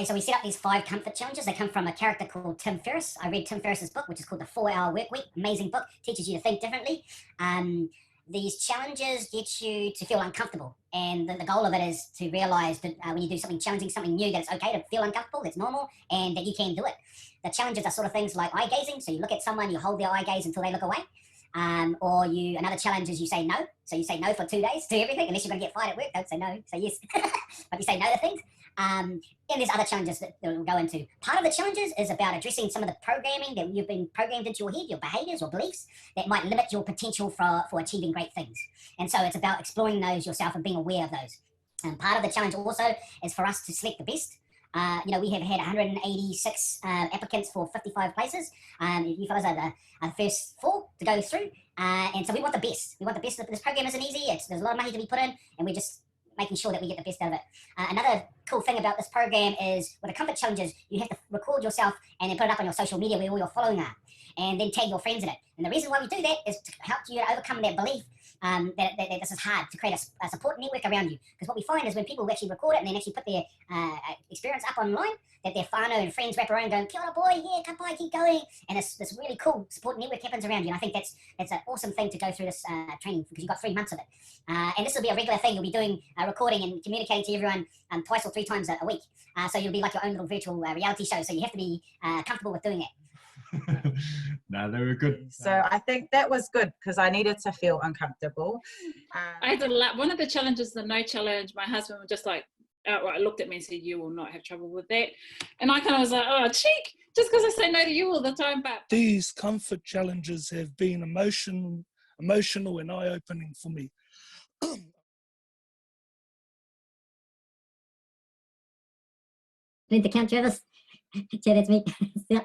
So we set up these 5 comfort challenges. They come from a character called Tim Ferriss. I read Tim Ferriss's book, which is called The 4-Hour Workweek. Amazing book, teaches you to think differently. These challenges get you to feel uncomfortable. And the goal of it is to realize that when you do something challenging, something new, that it's okay to feel uncomfortable, that's normal, and that you can do it. The challenges are sort of things like eye gazing. So you look at someone, you hold their eye gaze until they look away. Another challenge is you say no. So you say no for 2 days to everything, unless you're going to get fired at work. Don't say no, say yes. But you say no to things. And there's other challenges that we'll go into. Part of the challenges is about addressing some of the programming that you've been programmed into your head, your behaviors or beliefs that might limit your potential for achieving great things. And so it's about exploring those yourself and being aware of those. And part of the challenge also is for us to select the best. We have had 186 applicants for 55 places. You fellas are the first 4 to go through. And so we want the best. We want the best. This program isn't easy. There's a lot of money to be put in, and we're just making sure that we get the best out of it. Another cool thing about this program is with the comfort challenges, you have to record yourself and then put it up on your social media where all your following are, and then tag your friends in it. And the reason why we do that is to help you overcome that belief that this is hard, to create a support network around you. Because what we find is when people actually record it and then actually put their experience up online, that their whānau and friends wrap around going, kia ora boy, yeah, ka pai, keep going. And this really cool support network happens around you. And I think that's an awesome thing to go through this training, because you've got 3 months of it. And this will be a regular thing. You'll be doing recording and communicating to everyone 2 or 3 times a week. So you'll be like your own little virtual reality show. So you have to be comfortable with doing that. No, they were good. So I think that was good, because I needed to feel uncomfortable. I had one of the challenges, the no challenge, my husband was just like outright looked at me and said, you will not have trouble with that. And I kind of was like, oh, cheek, just because I say no to you all the time. But these comfort challenges have been emotional and eye-opening for me. Need to count, Travis. Yeah, that's me. Yeah.